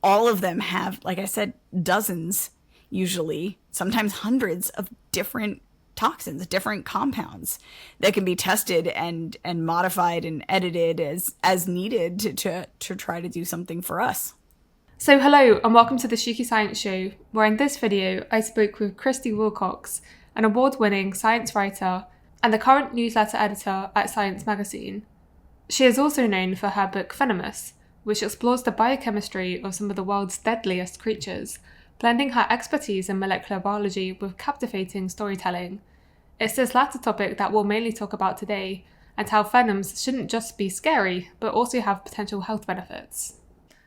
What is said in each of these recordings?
all of them have, like I said, dozens, usually, sometimes hundreds of different toxins, different compounds that can be tested and modified and edited as needed to try to do something for us. So hello and welcome to the Sheekey Science Show, where in this video I spoke with Christie Wilcox, an award-winning science writer and the current newsletter editor at Science magazine. She is also known for her book Venomous, which explores the biochemistry of some of the world's deadliest creatures, blending her expertise in molecular biology with captivating storytelling. It's this latter topic that we'll mainly talk about today, and how venoms shouldn't just be scary, but also have potential health benefits.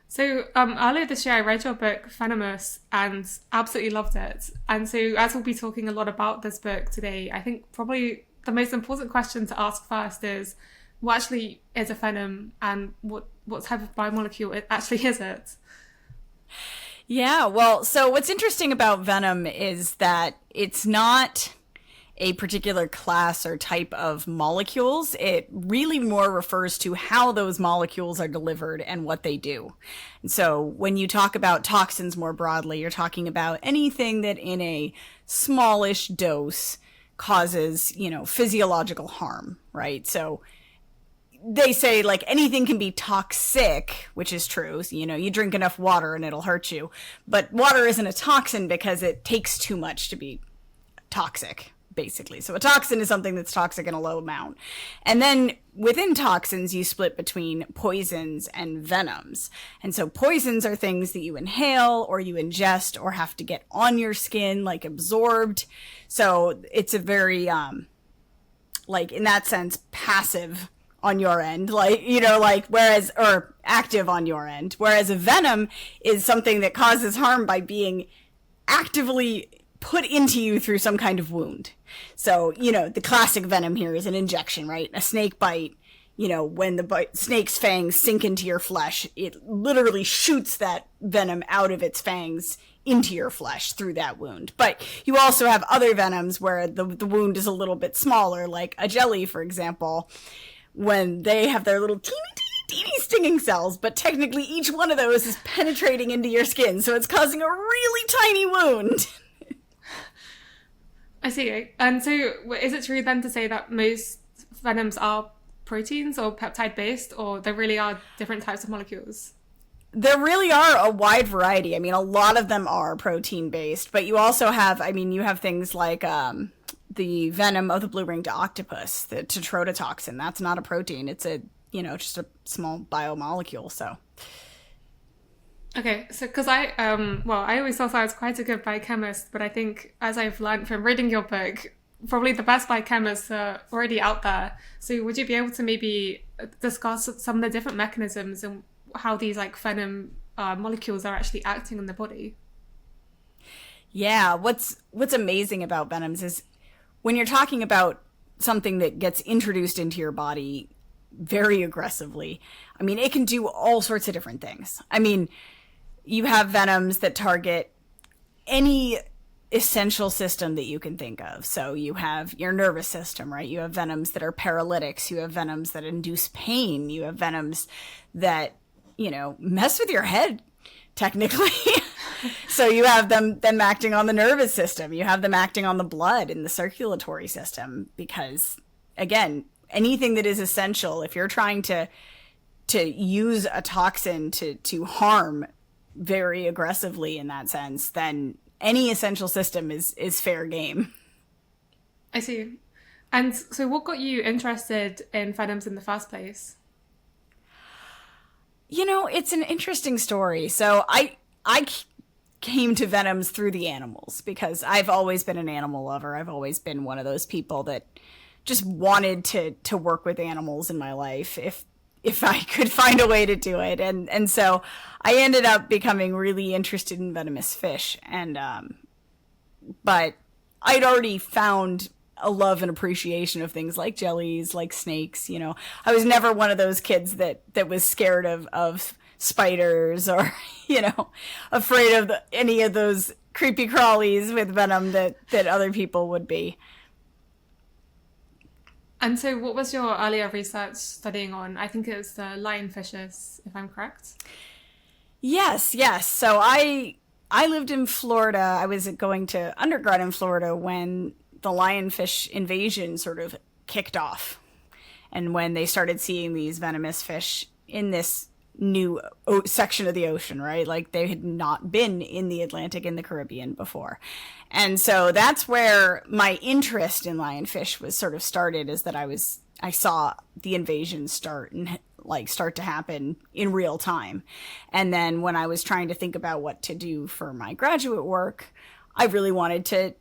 So earlier this year I read your book Venomous and absolutely loved it. And so as we'll be talking a lot about this book today, I think probably the most important question to ask first is, what actually is a venom and what type of biomolecule it actually is it? Yeah, well, so what's interesting about venom is that it's not a particular class or type of molecules. It really more refers to how those molecules are delivered and what they do. And so when you talk about toxins more broadly, you're talking about anything that in a smallish dose causes, physiological harm, right? So they say like anything can be toxic, which is true. So, you drink enough water and it'll hurt you. But water isn't a toxin because it takes too much to be toxic, basically. So a toxin is something that's toxic in a low amount. And then within toxins, you split between poisons and venoms. And so poisons are things that you inhale or you ingest or have to get on your skin, like absorbed. So it's a very, in that sense, passive on your end, or active on your end. Whereas a venom is something that causes harm by being actively put into you through some kind of wound. So, the classic venom here is an injection, right? A snake bite, when the snake's fangs sink into your flesh, it literally shoots that venom out of its fangs into your flesh through that wound. But you also have other venoms where the wound is a little bit smaller, like a jelly, for example, when they have their little teeny stinging cells, but technically each one of those is penetrating into your skin, so it's causing a really tiny wound. I see. And so is it true then to say that most venoms are proteins or peptide based, or there really are different types of molecules? There really are a wide variety. I mean, a lot of them are protein based, but you also have, you have things like the venom of the blue-ringed octopus, the tetrodotoxin. That's not a protein. It's just a small biomolecule. So. Okay, so because I always thought I was quite a good biochemist, but I think as I've learned from reading your book, probably the best biochemists are already out there. So would you be able to maybe discuss some of the different mechanisms and how these venom molecules are actually acting in the body? Yeah, what's amazing about venoms is when you're talking about something that gets introduced into your body very aggressively, it can do all sorts of different things. You have venoms that target any essential system that you can think of. So you have your nervous system, right? You have venoms that are paralytics. You have venoms that induce pain. You have venoms that, mess with your head, technically. So you have them acting on the nervous system. You have them acting on the blood and the circulatory system because, again, anything that is essential, if you're trying to use a toxin to harm very aggressively in that sense, then any essential system is fair game. I see. And so what got you interested in venoms in the first place? It's an interesting story. So I came to venoms through the animals because I've always been an animal lover. I've always been one of those people that just wanted to work with animals in my life if I could find a way to do it. And so I ended up becoming really interested in venomous fish. And but I'd already found a love and appreciation of things like jellies, like snakes. I was never one of those kids that was scared of spiders or, afraid of any of those creepy crawlies with venom that other people would be. And so what was your earlier research studying on? I think it was the lionfishes, if I'm correct. Yes, yes. So I lived in Florida. I was going to undergrad in Florida when the lionfish invasion sort of kicked off, and when they started seeing these venomous fish in this new section of the ocean, right? Like they had not been in the Atlantic and the Caribbean before. And so that's where my interest in lionfish was sort of started, is that I saw the invasion start to happen in real time. And then when I was trying to think about what to do for my graduate work, I really wanted to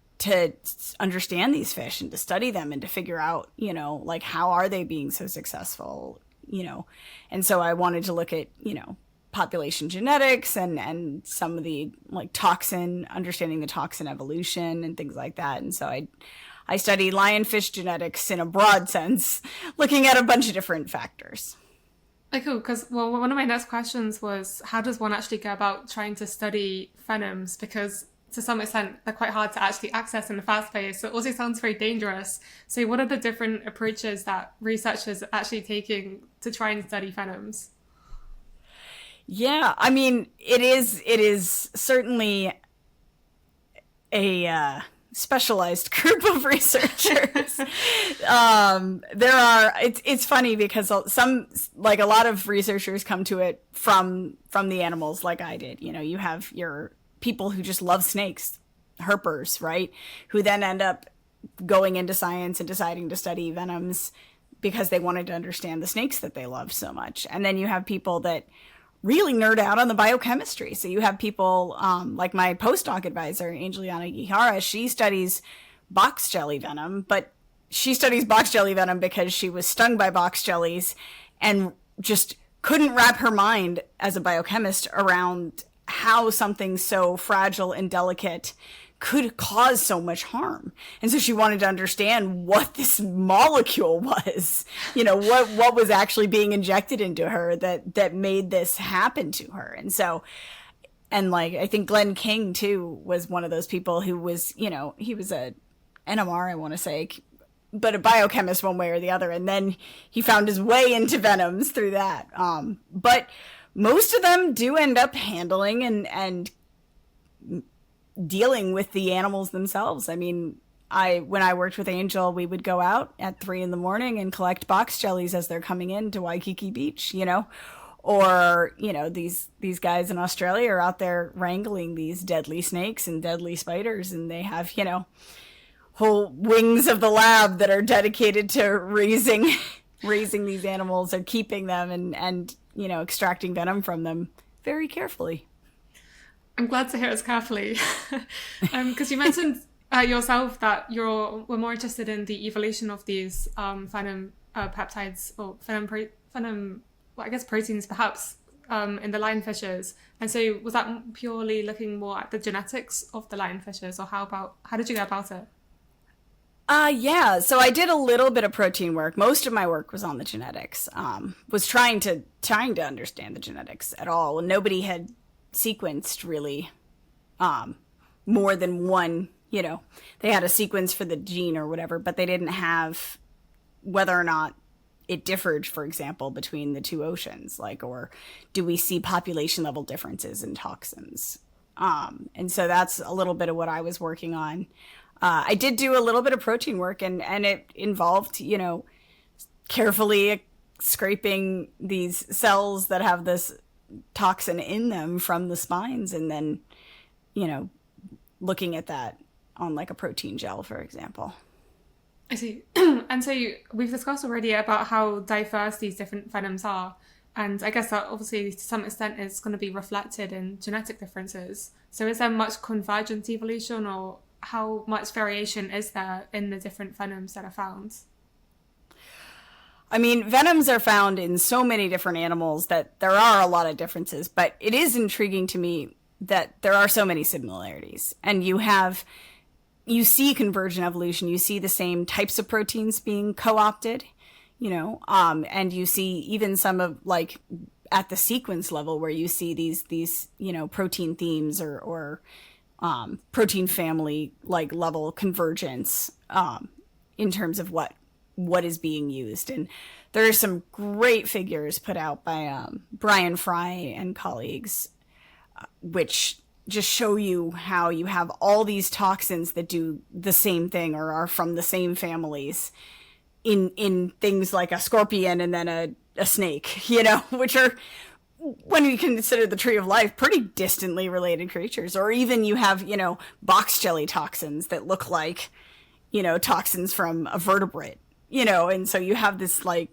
understand these fish and to study them and to figure out, like how are they being so successful, And so I wanted to look at, population genetics and some of the like understanding the toxin evolution and things like that. And so I studied lionfish genetics in a broad sense, looking at a bunch of different factors. Okay, cool. Because one of my next questions was, how does one actually go about trying to study venoms? Because to some extent, they're quite hard to actually access in the first place. So it also sounds very dangerous. So what are the different approaches that researchers are actually taking to try and study venoms? Yeah, I mean, it is certainly a specialized group of researchers. It's funny because a lot of researchers come to it from the animals, like I did. You have your people who just love snakes, herpers, right? Who then end up going into science and deciding to study venoms because they wanted to understand the snakes that they loved so much. And then you have people that really nerd out on the biochemistry. So you have people like my postdoc advisor, Angeliana Gihara. She studies box jelly venom, but she studies box jelly venom because she was stung by box jellies and just couldn't wrap her mind as a biochemist around how something so fragile and delicate could cause so much harm. And so she wanted to understand what this molecule was, what was actually being injected into her that made this happen to her. And so, and like, I think Glenn King too was one of those people who was, he was a NMR, I want to say, but a biochemist one way or the other. And then he found his way into venoms through that. But most of them do end up handling and dealing with the animals themselves. I mean, when I worked with Angel, we would go out at 3 a.m. and collect box jellies as they're coming into Waikiki Beach, or, these guys in Australia are out there wrangling these deadly snakes and deadly spiders, and they have, whole wings of the lab that are dedicated to raising these animals or keeping them and extracting venom from them very carefully. I'm glad to hear it's carefully, because you mentioned yourself that we're more interested in the evolution of these venom peptides or venom, well, I guess proteins perhaps, in the lionfishes. And so was that purely looking more at the genetics of the lionfishes, or how did you go about it? Yeah, so I did a little bit of protein work. Most of my work was on the genetics. Was trying to understand the genetics at all, and nobody had sequenced really more than one. They had a sequence for the gene or whatever, but they didn't have whether or not it differed, for example, between the two oceans, or do we see population level differences in toxins? And so that's a little bit of what I was working on. I did do a little bit of protein work, and it involved, carefully scraping these cells that have this toxin in them from the spines, and then, looking at that on like a protein gel, for example. I see. And so we've discussed already about how diverse these different venoms are. And I guess that obviously to some extent is going to be reflected in genetic differences. So is there much convergent evolution, or how much variation is there in the different venoms that are found? I mean, venoms are found in so many different animals that there are a lot of differences, but it is intriguing to me that there are so many similarities. And you see convergent evolution, you see the same types of proteins being co-opted, and you see even some of at the sequence level where you see these protein themes or protein family level convergence in terms of what is being used. And there are some great figures put out by Brian Fry and colleagues which just show you how you have all these toxins that do the same thing or are from the same families in things like a scorpion and then a snake, which are, when you consider the tree of life, pretty distantly related creatures. Or even you have, box jelly toxins that look like, toxins from a vertebrate, and so you have this like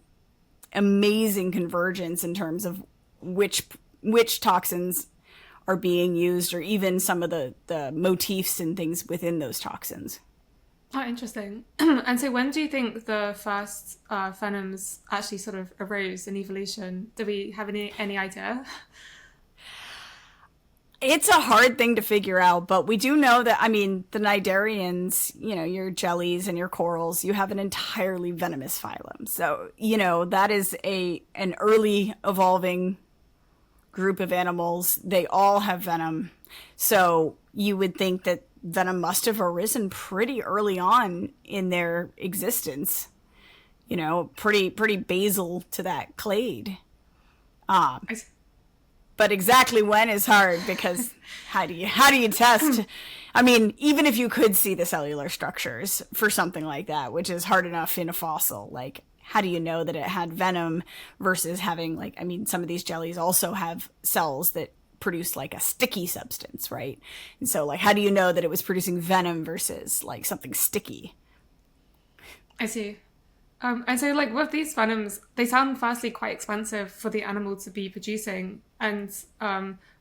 amazing convergence in terms of which toxins are being used, or even some of the motifs and things within those toxins. Oh, interesting. And so when do you think the first venoms actually sort of arose in evolution? Do we have any idea? It's a hard thing to figure out, but we do know that, the cnidarians, your jellies and your corals, you have an entirely venomous phylum. So, that is an early evolving group of animals. They all have venom. So you would think that venom must have arisen pretty early on in their existence, pretty basal to that clade. But exactly when is hard, because how do you test? Even if you could see the cellular structures for something like that, which is hard enough in a fossil, like how do you know that it had venom versus having some of these jellies also have cells that produce like a sticky substance, right? And so how do you know that it was producing venom versus like something sticky? I see. And so with these venoms, they sound firstly quite expensive for the animal to be producing. And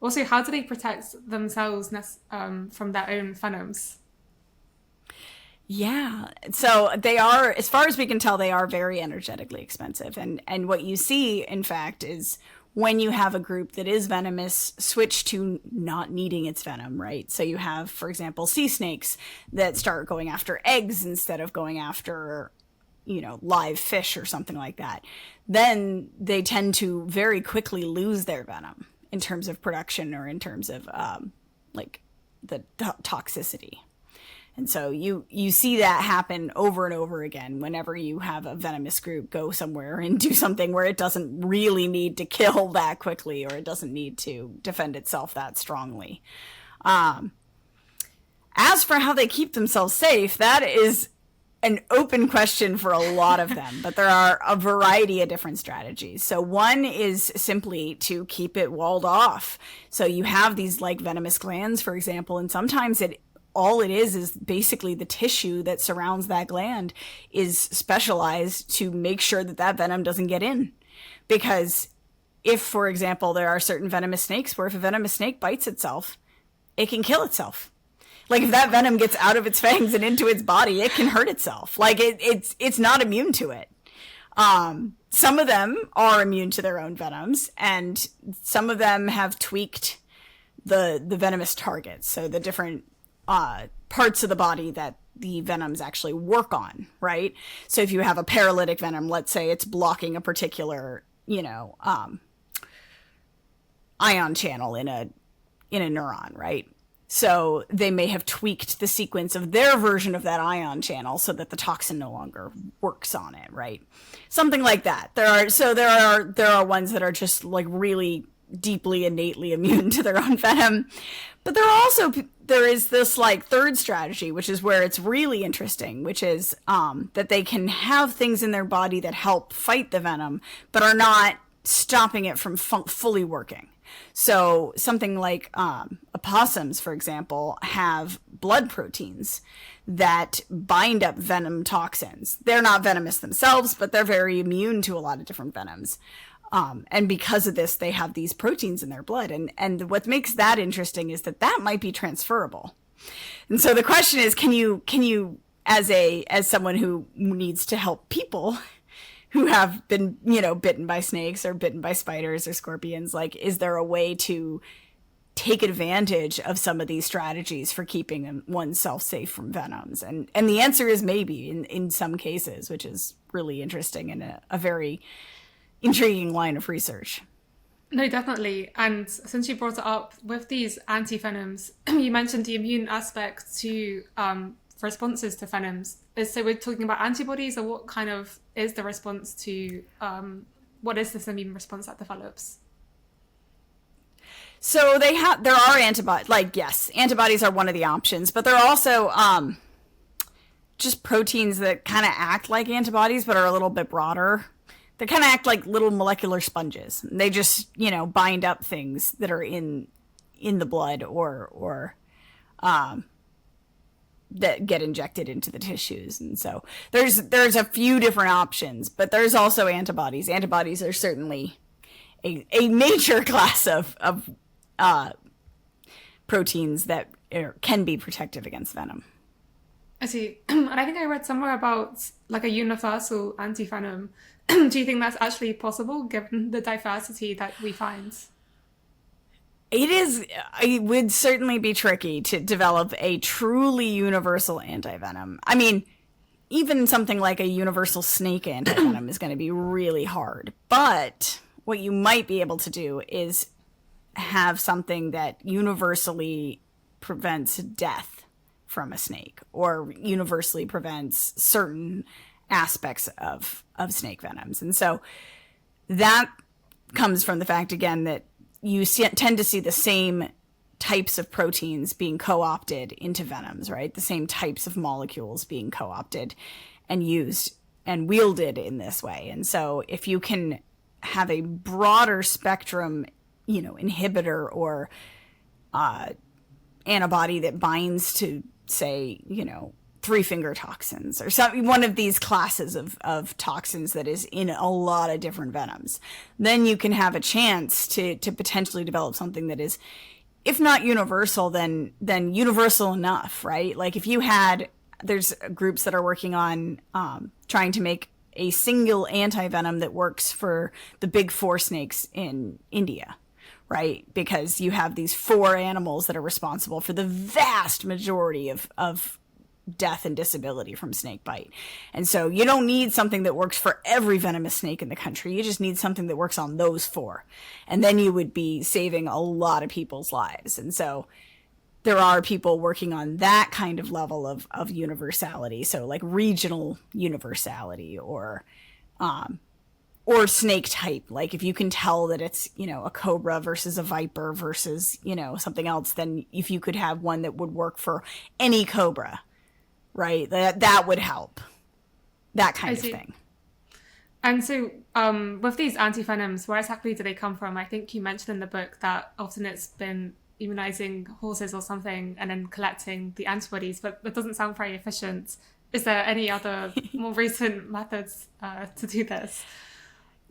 also, how do they protect themselves from their own venoms? Yeah. So they are, as far as we can tell, they are very energetically expensive. And what you see, in fact, is when you have a group that is venomous switch to not needing its venom, right? So you have, for example, sea snakes that start going after eggs instead of going after, live fish or something like that. Then they tend to very quickly lose their venom in terms of production or in terms of the toxicity. And so you see that happen over and over again whenever you have a venomous group go somewhere and do something where it doesn't really need to kill that quickly, or it doesn't need to defend itself that strongly. As for how they keep themselves safe, that is an open question for a lot of them, but there are a variety of different strategies. So one is simply to keep it walled off. So you have these like venomous glands, for example, and sometimes all it is basically the tissue that surrounds that gland is specialized to make sure that venom doesn't get in. Because if, for example, there are certain venomous snakes where if a venomous snake bites itself, it can kill itself. Like if that venom gets out of its fangs and into its body, it can hurt itself. Like it's not immune to it. Some of them are immune to their own venoms, and some of them have tweaked the venomous targets. So the different parts of the body that the venoms actually work on, right? So if you have a paralytic venom, let's say it's blocking a particular, ion channel in a neuron, right? So they may have tweaked the sequence of their version of that ion channel so that the toxin no longer works on it, right? Something like that. There are ones that are just like really deeply innately immune to their own venom. But there is this like third strategy, which is where it's really interesting, which is that they can have things in their body that help fight the venom, but are not stopping it from fully working. So something like opossums, for example, have blood proteins that bind up venom toxins. They're not venomous themselves, but they're very immune to a lot of different venoms. And because of this, they have these proteins in their blood. And what makes that interesting is that might be transferable. And so the question is, can you, as someone who needs to help people who have been, bitten by snakes or bitten by spiders or scorpions, like, is there a way to take advantage of some of these strategies for keeping oneself safe from venoms? And the answer is maybe in some cases, which is really interesting and a very intriguing line of research. No, definitely. And since you brought it up with these anti-venoms, you mentioned the immune aspect to responses to venoms. So we're talking about antibodies, or what kind of is the response to, what is this immune response that develops? So there are antibodies, like, yes, antibodies are one of the options, but there are also just proteins that kind of act like antibodies but are a little bit broader. They kind of act like little molecular sponges. They just, bind up things that are in the blood or that get injected into the tissues. And so there's a few different options, but there's also antibodies. Antibodies are certainly a major class of proteins that can be protective against venom. I see. And I think I read somewhere about like a universal anti-venom. Do you think that's actually possible given the diversity that we find? It would certainly be tricky to develop a truly universal anti-venom. I mean, even something like a universal snake anti-venom is going to be really hard. But what you might be able to do is have something that universally prevents death from a snake or universally prevents certain aspects of snake venoms. And so that comes from the fact, again, that you tend to see the same types of proteins being co-opted into venoms, right? The same types of molecules being co-opted and used and wielded in this way. And so if you can have a broader spectrum, inhibitor or antibody that binds to, say, three-finger toxins or one of these classes of toxins that is in a lot of different venoms, then you can have a chance to potentially develop something that is, if not universal, then universal enough, right? Like if you had, there's groups that are working on trying to make a single anti-venom that works for the big four snakes in India, right? Because you have these four animals that are responsible for the vast majority of death and disability from snake bite. And so you don't need something that works for every venomous snake in the country. You just need something that works on those four. And then you would be saving a lot of people's lives. And so there are people working on that kind of level of universality. So like regional universality or snake type. Like if you can tell that it's, a cobra versus a viper versus, something else, then if you could have one that would work for any cobra, right? That would help. That kind of thing. And so with these antivenoms, where exactly do they come from? I think you mentioned in the book that often it's been immunizing horses or something and then collecting the antibodies, but that doesn't sound very efficient. Is there any other more recent methods to do this?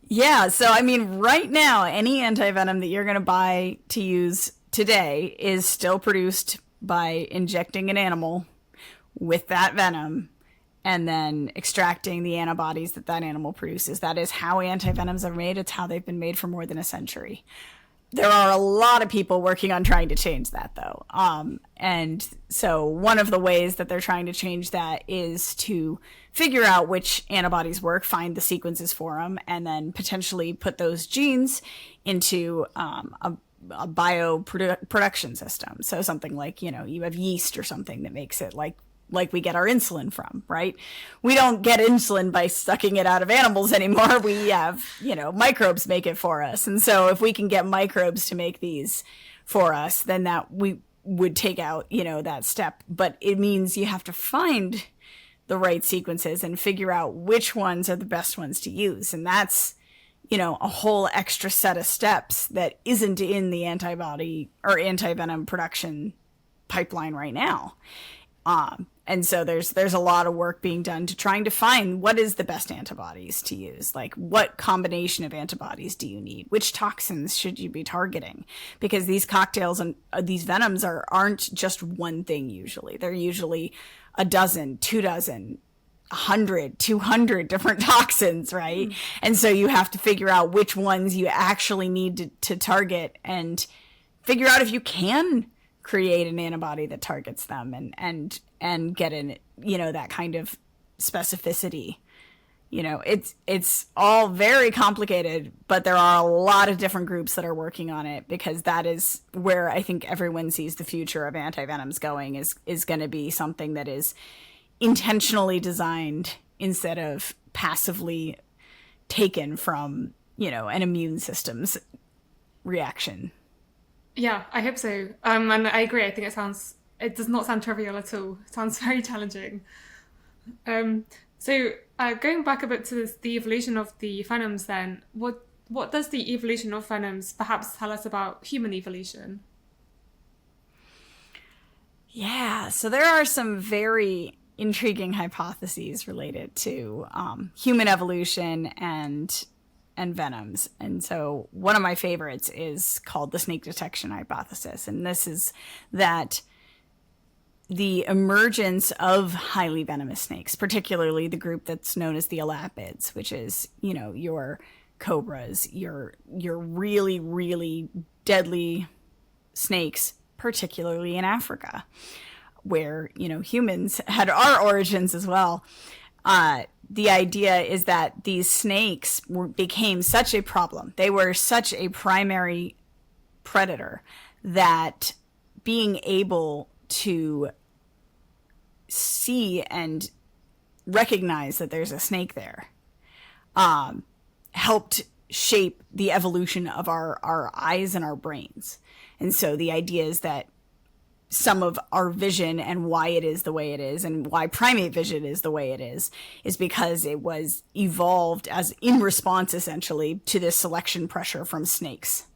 Yeah, so I mean, right now, any antivenom that you're going to buy to use today is still produced by injecting an animal with that venom and then extracting the antibodies that animal produces. That is how antivenoms are made. It's how they've been made for more than a century. There are a lot of people working on trying to change that, though. And so one of the ways that they're trying to change that is to figure out which antibodies work, find the sequences for them, and then potentially put those genes into a production system. So something like, you have yeast or something that makes it like we get our insulin from, right? We don't get insulin by sucking it out of animals anymore. We have, microbes make it for us. And so if we can get microbes to make these for us, then that we would take out, that step. But it means you have to find the right sequences and figure out which ones are the best ones to use. And that's, a whole extra set of steps that isn't in the antibody or antivenom production pipeline right now. And so there's a lot of work being done to trying to find what is the best antibodies to use. Like what combination of antibodies do you need? Which toxins should you be targeting? Because these cocktails and these venoms aren't just one thing usually. They're usually a dozen, 24, 100, 200 different toxins, right? Mm. And so you have to figure out which ones you actually need to target and figure out if you can create an antibody that targets them and get in, that kind of specificity. It's all very complicated, but there are a lot of different groups that are working on it because that is where I think everyone sees the future of antivenoms going is going to be something that is intentionally designed instead of passively taken from, an immune system's reaction. Yeah, I hope so. And I agree. I think it does not sound trivial at all. It sounds very challenging. Um, Going back a bit to the evolution of the venoms, then, what does the evolution of venoms perhaps tell us about human evolution? Yeah, so there are some very intriguing hypotheses related to human evolution and venoms. And so one of my favorites is called the snake detection hypothesis. And this is that the emergence of highly venomous snakes, particularly the group that's known as the elapids, which is, your cobras, your really, really deadly snakes, particularly in Africa, where, humans had our origins as well. The idea is that these snakes became such a problem. They were such a primary predator that being able to see and recognize that there's a snake there helped shape the evolution of our eyes and our brains. And so the idea is that some of our vision and why it is the way it is and why primate vision is the way it is because it was evolved as in response essentially to this selection pressure from snakes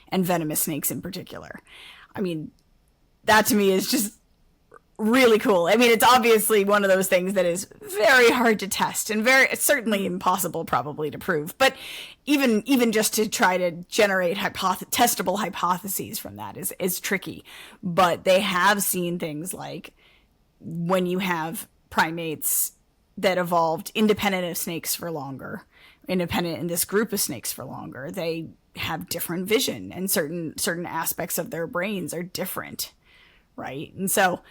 and venomous snakes in particular. I mean, that to me is just really cool. I mean, it's obviously one of those things that is very hard to test and it's certainly impossible probably to prove. But even just to try to generate testable hypotheses from that is tricky. But they have seen things like when you have primates that evolved independent of snakes for longer, independent in this group of snakes for longer, they have different vision and certain aspects of their brains are different, right? And so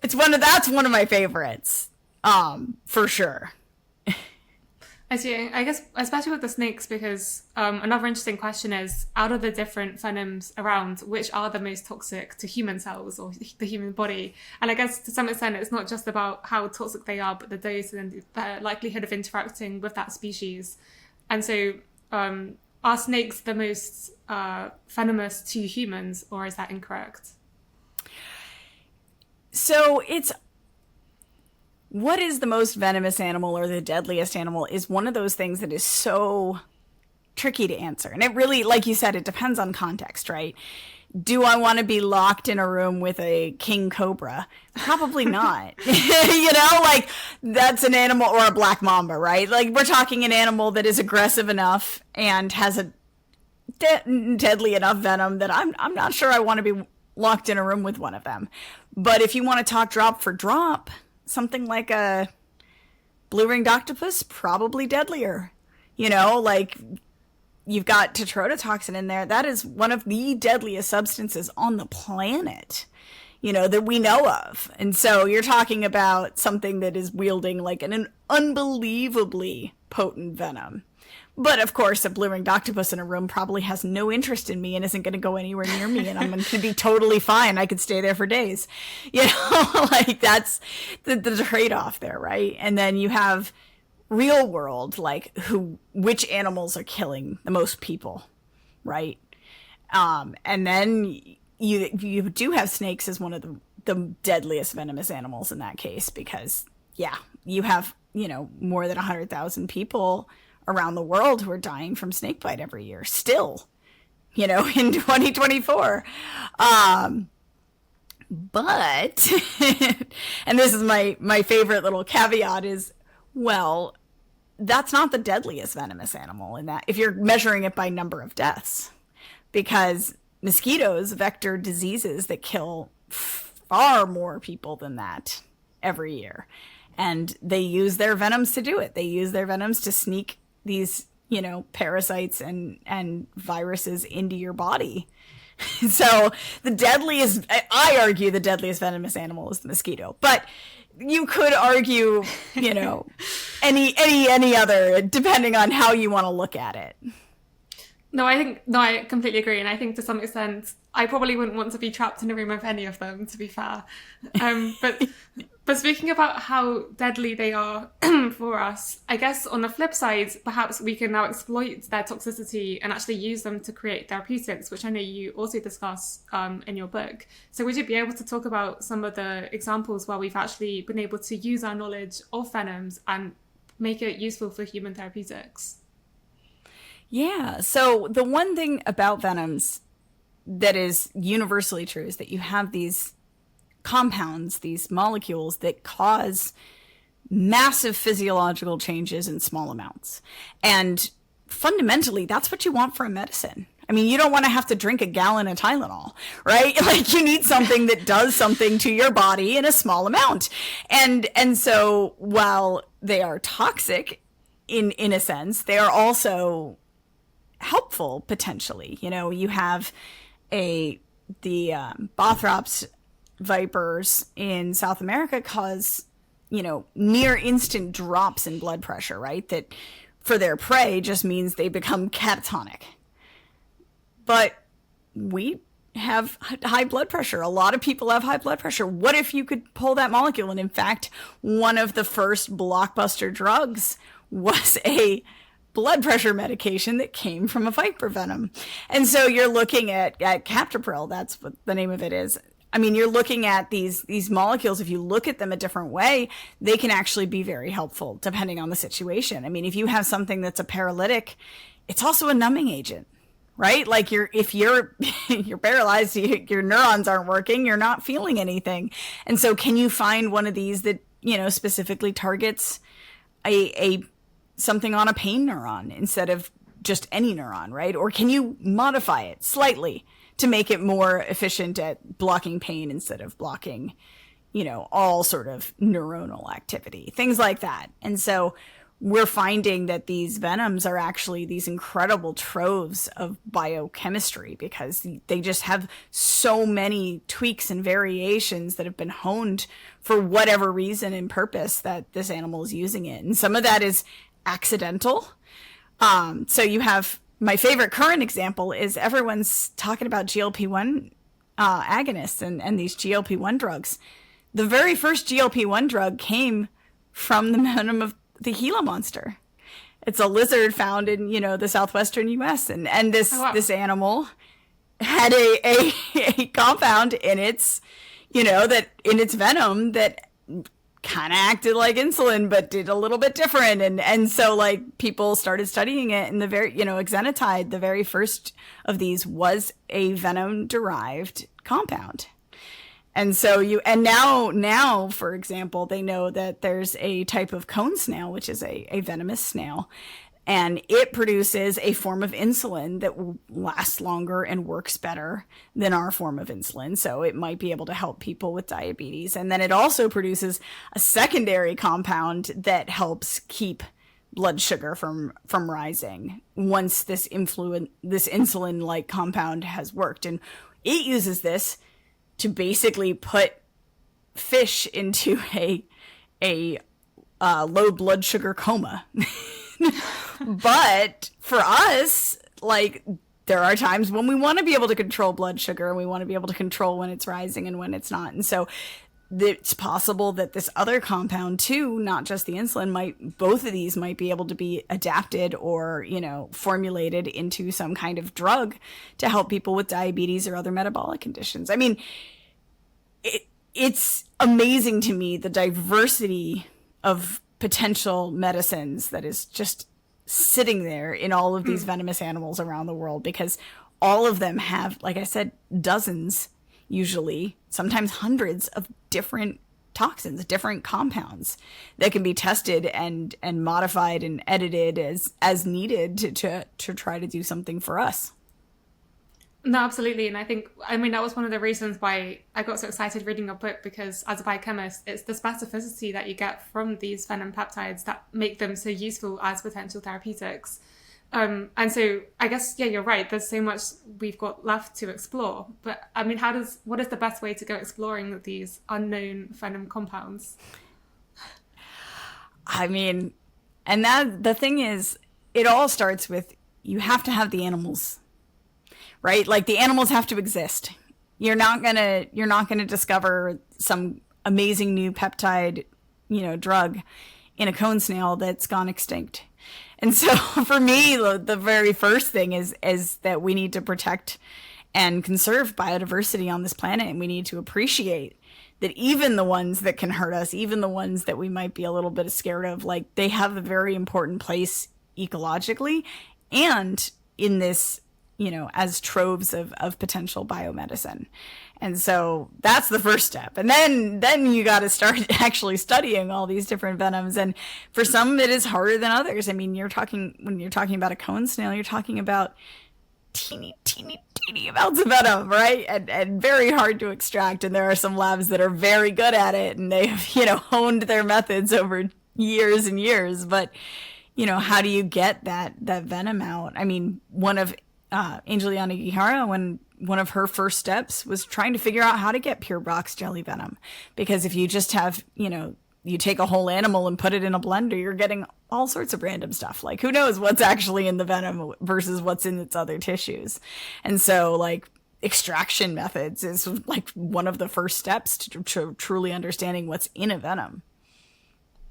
that's one of my favorites, for sure. I see. I guess especially with the snakes, because another interesting question is, out of the different venoms around, which are the most toxic to human cells or the human body? And I guess to some extent, it's not just about how toxic they are, but the dose and the likelihood of interacting with that species. And so, are snakes the most venomous to humans, or is that incorrect? So what is the most venomous animal or the deadliest animal is one of those things that is so tricky to answer. And it really, like you said, it depends on context, right? Do I want to be locked in a room with a king cobra? Probably not. Like that's an animal, or a black mamba, right? Like we're talking an animal that is aggressive enough and has a deadly enough venom that I'm not sure I want to be locked in a room with one of them. But if you want to talk drop for drop, something like a blue-ringed octopus, probably deadlier. Like you've got tetrodotoxin in there. That is one of the deadliest substances on the planet, that we know of. And so you're talking about something that is wielding like an unbelievably potent venom. But of course, a blue-ringed octopus in a room probably has no interest in me and isn't going to go anywhere near me, and I'm going to be totally fine. I could stay there for days. Like that's the trade-off there, right? And then you have real world, like which animals are killing the most people, right? And then you do have snakes as one of the deadliest venomous animals in that case, because you have more than 100,000 people around the world who are dying from snakebite every year still, in 2024. But, and this is my favorite little caveat is, well, that's not the deadliest venomous animal in that, if you're measuring it by number of deaths, because mosquitoes vector diseases that kill far more people than that every year. And they use their venoms to do it. They use their venoms to sneak these, parasites and viruses into your body. So I argue the deadliest venomous animal is the mosquito, but you could argue, any other, depending on how you want to look at it. No, I completely agree. And I think to some extent, I probably wouldn't want to be trapped in a room with any of them, to be fair. But speaking about how deadly they are for us, I guess on the flip side, perhaps we can now exploit their toxicity and actually use them to create therapeutics, which I know you also discuss in your book. So would you be able to talk about some of the examples where we've actually been able to use our knowledge of venoms and make it useful for human therapeutics? Yeah. So the one thing about venoms that is universally true is that you have these compounds, these molecules that cause massive physiological changes in small amounts. And fundamentally, that's what you want for a medicine. I mean, you don't want to have to drink a gallon of Tylenol, right? Like you need something that does something to your body in a small amount. And so while they are toxic in a sense, they are also helpful potentially. You know, you have the Bothrops vipers in South America cause, you know, near instant drops in blood pressure, right? That for their prey just means they become catatonic. But we have high blood pressure. A lot of people have high blood pressure. What if you could pull that molecule? And in fact, one of the first blockbuster drugs was a blood pressure medication that came from a viper venom. And so you're looking at captopril, that's what the name of it is. I mean, you're looking at these molecules. If you look at them a different way, they can actually be very helpful depending on the situation. I mean, if you have something that's a paralytic, it's also a numbing agent, right? Like if you're paralyzed, your neurons aren't working, you're not feeling anything. And so can you find one of these that, you know, specifically targets a something on a pain neuron instead of just any neuron, right? Or can you modify it slightly to make it more efficient at blocking pain instead of blocking, you know, all sort of neuronal activity, things like that. And so we're finding that these venoms are actually these incredible troves of biochemistry because they just have so many tweaks and variations that have been honed for whatever reason and purpose that this animal is using it. And some of that is accidental. So you have my favorite current example is everyone's talking about GLP-1 agonists and these GLP-1 drugs. The very first GLP-1 drug came from the venom of the Gila monster. It's a lizard found in, you know, the southwestern U.S. And this this animal had a compound in its, you know, that in its venom that kind of acted like insulin but did a little bit different, and so like people started studying it, and the very, you know, exenatide, the very first of these, was a venom derived compound. And so now for example, they know that there's a type of cone snail which is a venomous snail, and it produces a form of insulin that will last longer and works better than our form of insulin. So it might be able to help people with diabetes. And then it also produces a secondary compound that helps keep blood sugar from rising once this insulin-like compound has worked. And it uses this to basically put fish into a low blood sugar coma. But for us, like, there are times when we want to be able to control blood sugar, and we want to be able to control when it's rising and when it's not. And so it's possible that this other compound too, not just the insulin, both of these might be able to be adapted or, you know, formulated into some kind of drug to help people with diabetes or other metabolic conditions. I mean, it's amazing to me, the diversity of potential medicines that is just sitting there in all of these venomous animals around the world, because all of them have, like I said, dozens, usually, sometimes hundreds of different toxins, different compounds that can be tested and modified and edited as needed to try to do something for us. No, absolutely. And I mean, that was one of the reasons why I got so excited reading your book, because as a biochemist, it's the specificity that you get from these venom peptides that make them so useful as potential therapeutics. And so I guess, yeah, you're right. There's so much we've got left to explore. But I mean, what is the best way to go exploring these unknown venom compounds? I mean, and the thing is, it all starts with, you have to have the animals, right? Like the animals have to exist. You're not gonna discover some amazing new peptide, drug in a cone snail that's gone extinct. And so for me, the very first thing is that we need to protect and conserve biodiversity on this planet, and we need to appreciate that even the ones that can hurt us, even the ones that we might be a little bit scared of, like they have a very important place ecologically and in this, as troves of potential biomedicine. And so that's the first step. And then you got to start actually studying all these different venoms. And for some, it is harder than others. I mean, when you're talking about a cone snail, you're talking about teeny amounts of venom, right? And very hard to extract. And there are some labs that are very good at it, and they have, honed their methods over years and years. But, how do you get that venom out? I mean, one of Angeliana Guijarro, one of her first steps was trying to figure out how to get pure box jelly venom. Because if you just have, you take a whole animal and put it in a blender, you're getting all sorts of random stuff. Like, who knows what's actually in the venom versus what's in its other tissues. And so, like, extraction methods is like one of the first steps to truly understanding what's in a venom.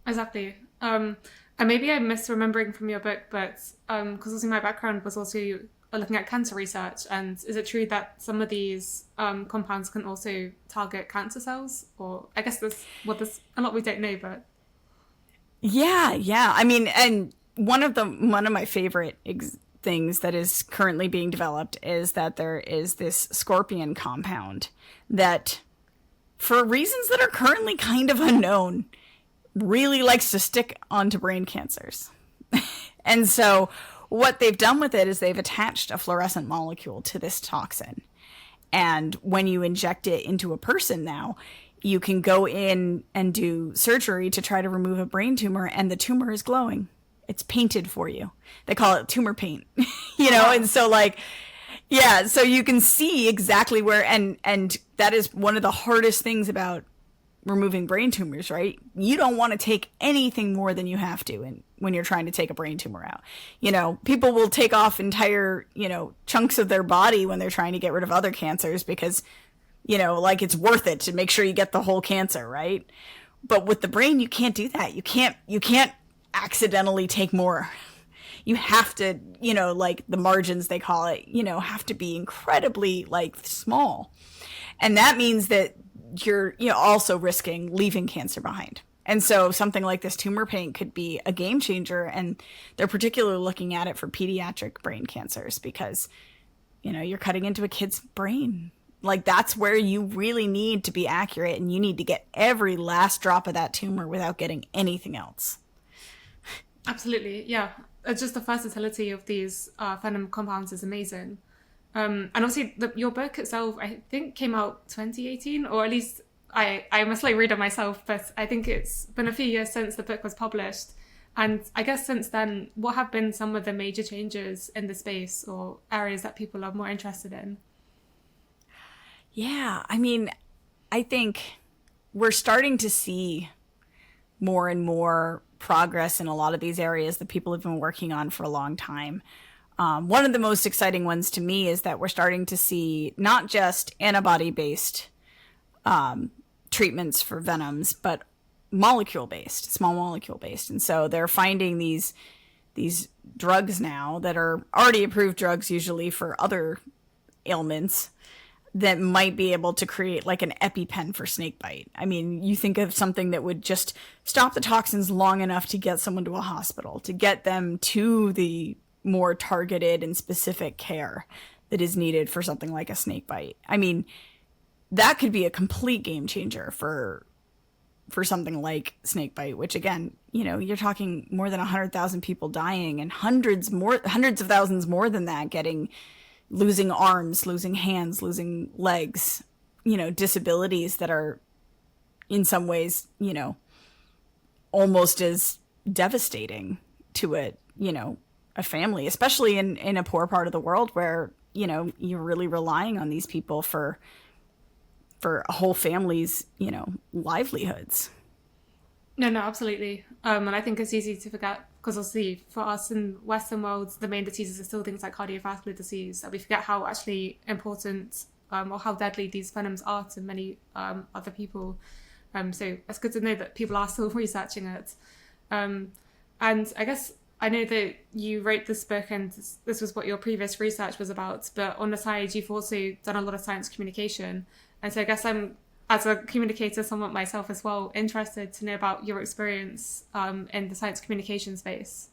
Exactly. And maybe I'm misremembering from your book, but because also my background was also looking at cancer research, and is it true that some of these compounds can also target cancer cells? Or I guess there's a lot we don't know, but yeah. I mean, and one of my favorite things that is currently being developed is that there is this scorpion compound that, for reasons that are currently kind of unknown, really likes to stick onto brain cancers. And so what they've done with it is they've attached a fluorescent molecule to this toxin. And when you inject it into a person now, you can go in and do surgery to try to remove a brain tumor, and the tumor is glowing. It's painted for you. They call it tumor paint, and so so you can see exactly where, and that is one of the hardest things about removing brain tumors, right? You don't want to take anything more than you have to when you're trying to take a brain tumor out. People will take off entire, chunks of their body when they're trying to get rid of other cancers because, it's worth it to make sure you get the whole cancer, right? But with the brain, you can't do that. You can't accidentally take more. You have to, the margins, they call it, have to be incredibly small. And that means that you're also risking leaving cancer behind. And so something like this tumor paint could be a game changer. And they're particularly looking at it for pediatric brain cancers because, you're cutting into a kid's brain. Like, that's where you really need to be accurate, and you need to get every last drop of that tumor without getting anything else. Absolutely. Yeah. Just the versatility of these venom compounds is amazing. And obviously your book itself, I think, came out 2018, or at least I must read it myself, but I think it's been a few years since the book was published. And I guess since then, what have been some of the major changes in the space or areas that people are more interested in? Yeah, I mean, I think we're starting to see more and more progress in a lot of these areas that people have been working on for a long time. One of the most exciting ones to me is that we're starting to see not just antibody-based treatments for venoms, but molecule-based, small molecule-based. And so they're finding these drugs now that are already approved drugs, usually for other ailments, that might be able to create like an EpiPen for snakebite. I mean, you think of something that would just stop the toxins long enough to get someone to a hospital, to get them to the more targeted and specific care that is needed for something like a snakebite. I mean, that could be a complete game changer for something like snakebite, which again, you're talking more than 100,000 people dying and hundreds of thousands more than that losing arms, losing hands, losing legs, disabilities that are in some ways, almost as devastating to a family, especially in a poor part of the world where, you're really relying on these people for a whole family's, livelihoods. No, no, absolutely. And I think it's easy to forget because obviously for us in Western worlds, the main diseases are still things like cardiovascular disease. And we forget how actually important or how deadly these venoms are to many other people. So it's good to know that people are still researching it. And I guess I know that you wrote this book and this was what your previous research was about, but on the side, you've also done a lot of science communication. And so I guess I'm, as a communicator, somewhat myself as well, interested to know about your experience in the science communication space.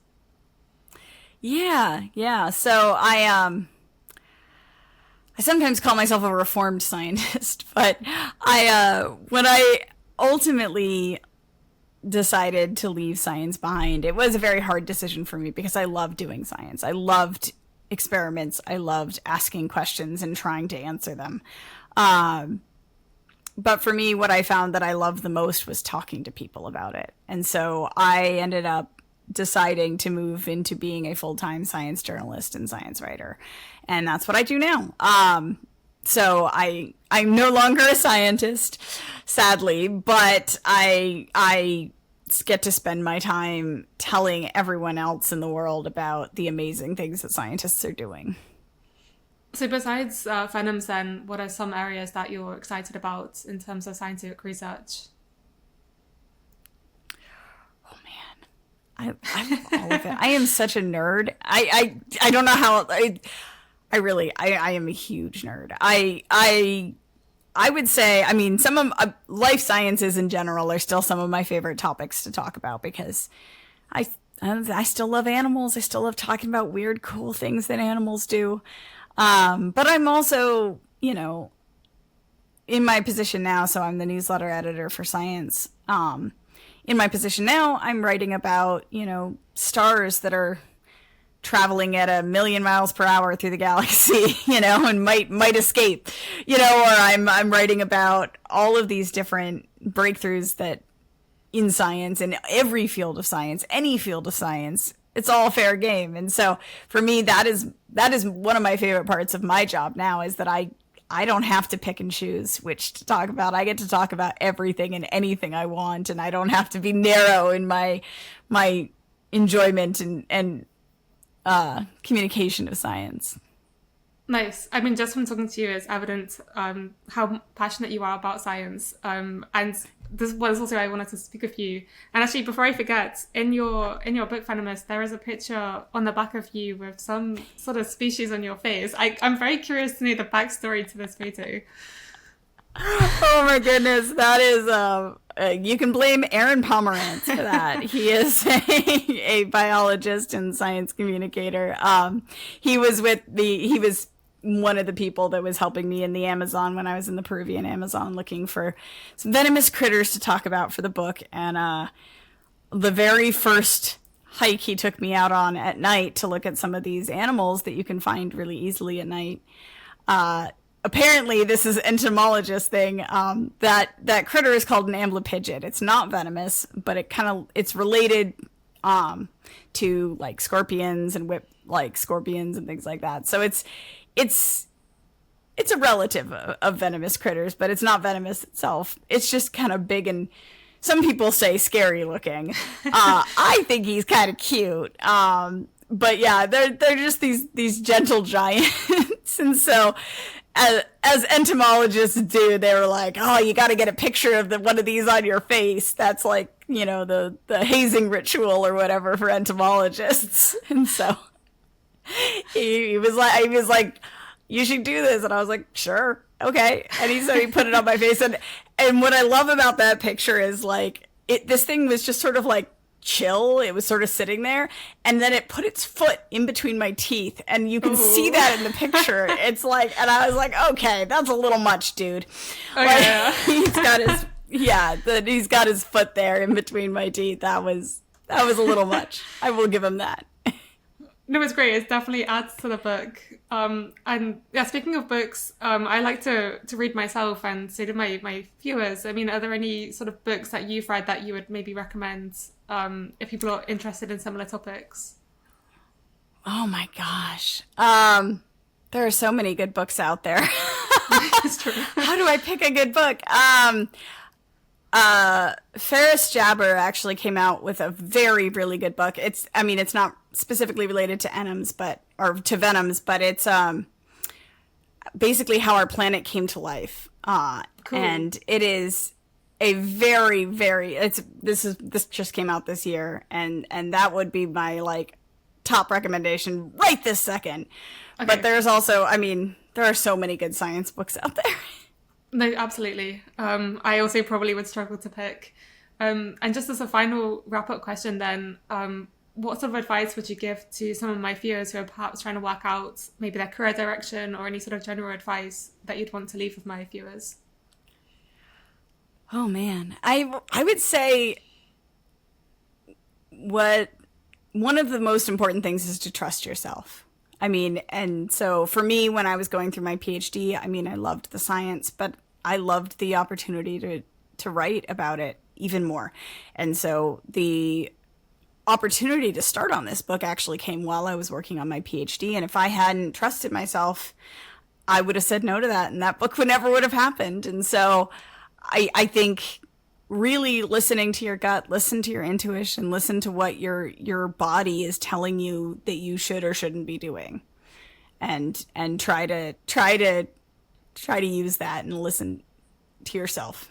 Yeah. So I sometimes call myself a reformed scientist, but when I ultimately decided to leave science behind, it was a very hard decision for me because I loved doing science. I loved experiments. I loved asking questions and trying to answer them. But for me, what I found that I loved the most was talking to people about it. And so I ended up deciding to move into being a full-time science journalist and science writer. And that's what I do now. So I'm no longer a scientist, sadly, but I get to spend my time telling everyone else in the world about the amazing things that scientists are doing. So besides Venoms then, what are some areas that you're excited about in terms of scientific research? Oh man, I love all of it. I am such a nerd. I don't know how I am a huge nerd. I would say, I mean, some of life sciences in general are still some of my favorite topics to talk about because I still love animals. I still love talking about weird, cool things that animals do. But I'm also, in my position now, so I'm the newsletter editor for science. In my position now, I'm writing about, stars that are traveling at 1,000,000 miles per hour through the galaxy, and might escape, or I'm writing about all of these different breakthroughs that in science, in every field of science, any field of science, it's all fair game. And so for me, that is one of my favorite parts of my job now is that I don't have to pick and choose which to talk about. I get to talk about everything and anything I want, and I don't have to be narrow in my enjoyment and communication of science. Nice. I mean, just from talking to you, it's evident how passionate you are about science. And this was also why I wanted to speak with you. And actually, before I forget, in your book, Venomous, there is a picture on the back of you with some sort of species on your face. I'm very curious to know the backstory to this photo. Oh my goodness, that is you can blame Aaron Pomerantz for that. He is a biologist and science communicator. He was one of the people that was helping me in the Amazon when I was in the Peruvian Amazon looking for some venomous critters to talk about for the book. And the very first hike he took me out on at night to look at some of these animals that you can find really easily at night. Apparently, this is an entomologist thing. That critter is called an amblypygid. It's not venomous, but it's related to like scorpions and scorpions and things like that. So it's a relative of venomous critters, but it's not venomous itself. It's just kind of big and some people say scary looking. I think he's kind of cute. But yeah, they're just these gentle giants. And so as entomologists do, they were like, oh, you got to get a picture of one of these on your face. That's like, the hazing ritual or whatever for entomologists. And so he was like, you should do this. And I was like, sure. Okay. And he put it on my face. And what I love about that picture is this thing was just sort of like chill. It was sort of sitting there. And then it put its foot in between my teeth. And you can see that in the picture. It's like, and I was like, okay, that's a little much, dude. Oh, yeah. He's got his foot there in between my teeth. That was a little much. I will give him that. No, it's great. It definitely adds to the book. And yeah, speaking of books, I like to read myself, and so do my viewers. I mean, are there any sort of books that you've read that you would maybe recommend if people are interested in similar topics? Oh my gosh. There are so many good books out there. It's true. How do I pick a good book? Ferris Jabber actually came out with a very, really good book. It's not specifically related to Venoms, but it's basically how our planet came to life. Cool. And it is a very, very, this just came out this year, and that would be my like top recommendation right this second. Okay. But there's also, there are so many good science books out there. No, absolutely. I also probably would struggle to pick. And just as a final wrap-up question then, what sort of advice would you give to some of my viewers who are perhaps trying to work out maybe their career direction, or any sort of general advice that you'd want to leave with my viewers? Oh man, I would say one of the most important things is to trust yourself. And so for me, when I was going through my PhD, I loved the science, but I loved the opportunity to write about it even more. And so the opportunity to start on this book actually came while I was working on my PhD. And if I hadn't trusted myself, I would have said no to that, and that book would have happened. And so I think really listening to your gut, listen to your intuition, listen to what your body is telling you that you should or shouldn't be doing, and try to use that and listen to yourself.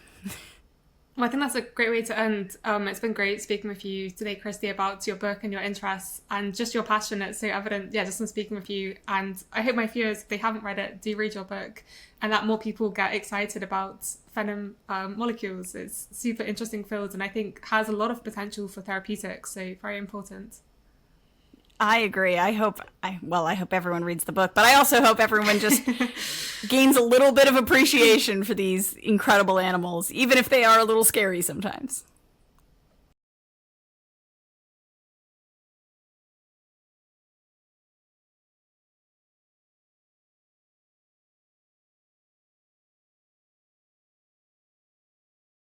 Well, I think that's a great way to end. It's been great speaking with you today, Christie, about your book and your interests and just your passion. It's so evident, just from speaking with you. And I hope my viewers, if they haven't read it, do read your book, and that more people get excited about venom molecules. It's a super interesting field, and I think has a lot of potential for therapeutics. So very important. I agree. I hope everyone reads the book, but I also hope everyone just gains a little bit of appreciation for these incredible animals, even if they are a little scary sometimes.